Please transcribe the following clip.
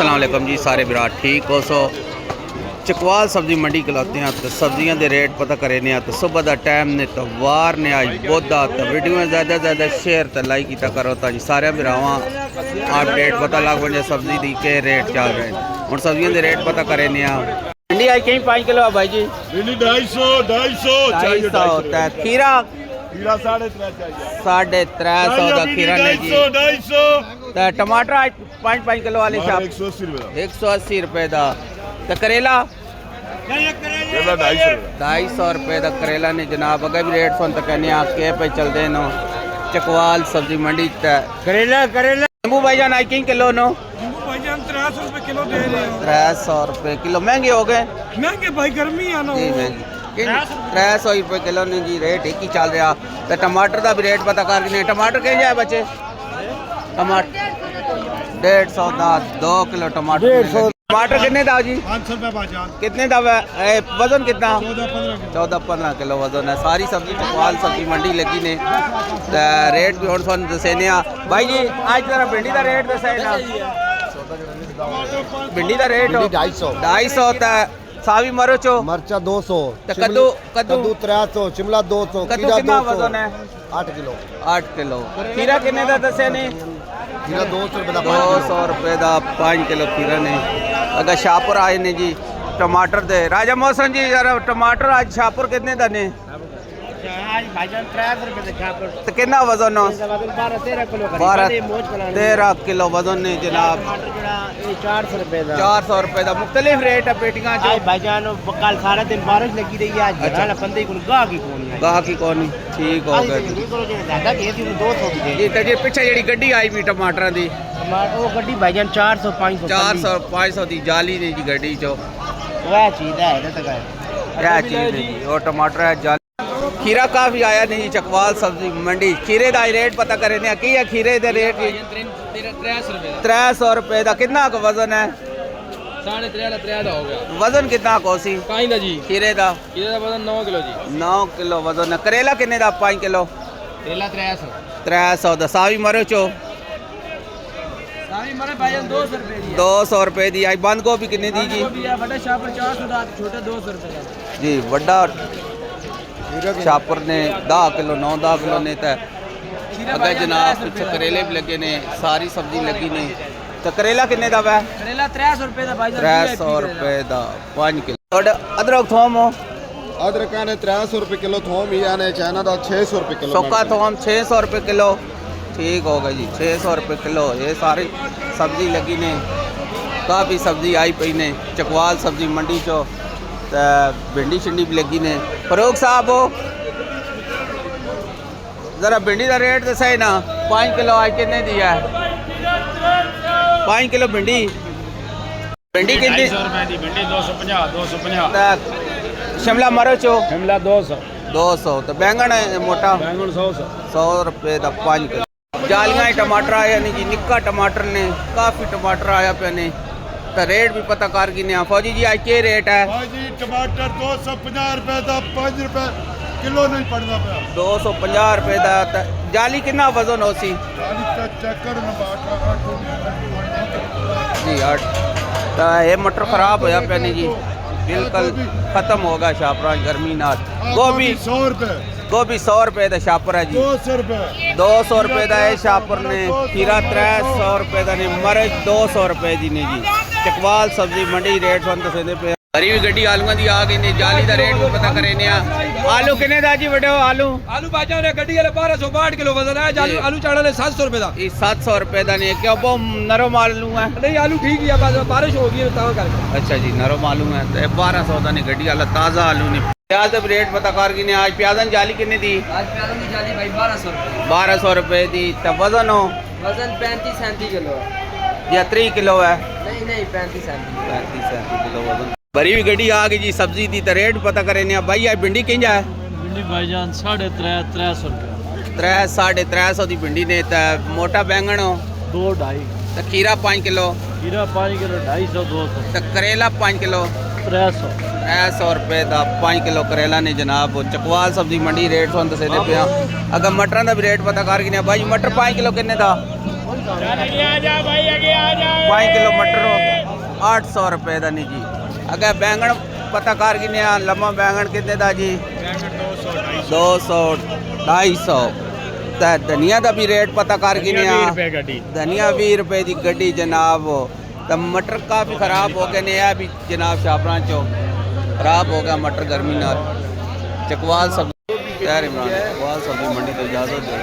अस्सलाम वालेकुम जी सारे बिरा ठीक हो सो चकवाल सब्जी मंडी खलोते हैं तो सब्जियों के रेट पता करे ने तो सुबह का टाइम ने तो वार ने आज बोधा तो वीडियो में ज़्यादा शेयर तो लाइक किया करो तो जी सारे बिरावां अपडेट पता लग बने सब्जी की के रेट चल रहे हैं हम सब्जियों के रेट पता करे ने मंडी आज कहीं 5 किलो भाई जी 250 खीरा 350 का खीरा ने जी टमाटर आज 5 किलो वाले शाप 180 रुपए का तो करेला 250 रुपए का करेला ने जनाब अगर भी रेट सुन तो कहने के पे चलते नो चकवाल सब्जी मंडी करेला नींबू भाईजान आई किलो नो 300 रुपए किलो दे रहे हैं 300 रुपए किलो महंगे हो गए महंगे भाई गर्मी है ना 300 रुपए किलो ने जी रेट एक ही चल रहा तो टमाटर का भी रेट पता कर टमाटर कहीं जाए बच्चे टमाटर 150 का 2 किलो टमाटर टमाटर कितने था जी 500 रुपए बाजार कितने था वजन कितना 14-15 किलो वजन है सारी सब्जी चकवाल सब्जी मंडी लगी ने रेट भी हम दसे भाई जी आज जरा भिंडी का रेट दसा भिंडी का रेट 250 सावी मरचो मरचा 200 कद्दू 300 शिमला 200 खीरा कितना वजन है 8 किलो खीरा कितने का दसे ने खीरा 200 रुपए का 5 किलो खीरा ने अगर शाहपुर आए ने जी टमाटर दे राजा मौसम जी यार टमाटर आज शाहपुर कितने का ने आज भाईजान 300 रुपए दे खापर तो कितना वजन हो 12-13 किलो 13 किलो वजन ने जनाब 400 रुपए दा 400 रुपए का मुख्तलिफ रेट है पेटियां आज भाईजान कल सारा दिन बारिश लगी रही है आज घराला बंदे को गाह की कौन ठीक हो गया जी तो जी पीछे जी गड्डी आई भी टमाटर दी वो गड्डी भाईजान 400-500 दी जाली ने जी गड्डी चो वह चीज है क्या चीज है जी और टमाटर है जाली खीरा काफी आया नहीं चकवाल सब्जी मंडी खीरे का रेट पता करे ने की है खीरे का रेट 300 रुपए का कितना का वजन है 3.5 हो गया वजन कितना कोसी जी खीरे का वजन 9 किलो जी 9 किलो वजन है करेला कितने का 5 किलो करेला 300 दा सावी मरचो सावी मरे भाईजान 200 रुपए दी 200 रुपए दी आई बंद गोभी कितने दी जी बड़ा शाहपुर 400 दा छोटा 200 रुपए का जी बड़ा शाहपुर ने 10 किलो 9-10 किलो ने तो अगर जनाब पीछे करेले भी लगे ने सारी सब्जी लगी ने तो करेला कितने का वै करेला 300 रुपए दा भाईजान 300 रुपए का 5 किलो और अदरक थोम हो अदरक ने 300 रुपए किलो थोम ही आने चाइना दा 600 रुपए किलो सूखा थोम 600 रुपए किलो ठीक हो गया जी 600 रुपए किलो ये सारी सब्जी लगी ने काफ़ी सब्जी आई पई ने चकवाल सब्जी मंडी चो भिंडी शिंडी भी लगी ने फरूक साहब हो जरा भिंडी का रेट दसा ना 5 किलो आज कितने दिया है 5 किलो भिंडी कितनी 250 शिमला मरच हो शिमला 200 तो बैंगन है मोटा 100 रुपए का 5 किलो जालियाँ टमाटर आया नहीं जी निक्का टमाटर ने काफ़ी टमाटर आया पे ने तो रेट भी पता कर गिने फौजी जी आज के रेट है जी टमाटर 250 रुपए का 5 रुपए किलो नहीं पड़ना पे 250 रुपए का जाली कितना वजन हो सी जी 8 तो ये मटर खराब होया पे नहीं जी बिल्कुल खत्म होगा शाहपुर गर्मी नाल गोभी 100 रुपए 100 रुपए का शाहपुर है जी 200 रुपए का है शाहपुर ने खीरा 300 रुपए का ने मरच 200 रुपए दी ने जी चकवाल सब्जी मंडी रेट वन दसे पे हरी भी गड्डी आलूआं दी आ गई ने जाली का रेट भी पता करे ने आलू कितने दा जी बड़े आलू भाईजान ने गड्डी वाले 1262 किलो वजन है आलू चाड़ा ने 700 रुपए दा 700 रुपए का ने क्यों वो नरम आलू है नहीं आलू ठीक ही है बारिश हो गई है ता करके अच्छा जी नरम आलू है 1200 का ने गड्डी वाला ताज़ा आलू ने प्याज का रेट पता कर गिने आज प्याजन जाली कितने दी आज प्याजन की जाली भाई 1200 रुपए दी तो वजन हो वजन 35-37 किलो है या 3 किलो है नहीं 35-37 किलो वजन भरी हुई गड्डी आ गई जी सब्जी दी तो रेट पता करे ने भाई आज भिंडी किंजा है भिंडी भाईजान 350 रुपए 350 दी भिंडी ने तो मोटा बैंगन हो 2-2.5 तो खीरा 5 किलो खीरा 5 किलो 250 तो करेला 5 किलो 300 रुपए का 5 किलो करेला ने जनाब चकवाल सब्जी मंडी रेट सुन दसे पे अगर मटर का भी रेट पता कर गिने भाई मटर 5 किलो किन्ने का 5 किलो मटर हो 800 रुपए का नहीं जी। अगर बैंगन पता कर किन्ने आ लम्मा बैंगन कितने का जी? 200 250। तो धनिया का भी रेट पता कर किन्ने आ? धनिया 20 रुपए की गड्डी जनाब। तो मटर काफ़ी ख़राब हो गए ने है भी जनाब, शापरा चो खराब हो गया मटर गर्मी नाल। चकवाल सब्जी इमरान चकवाल सब्जी मंडी तो इजाज़त दे।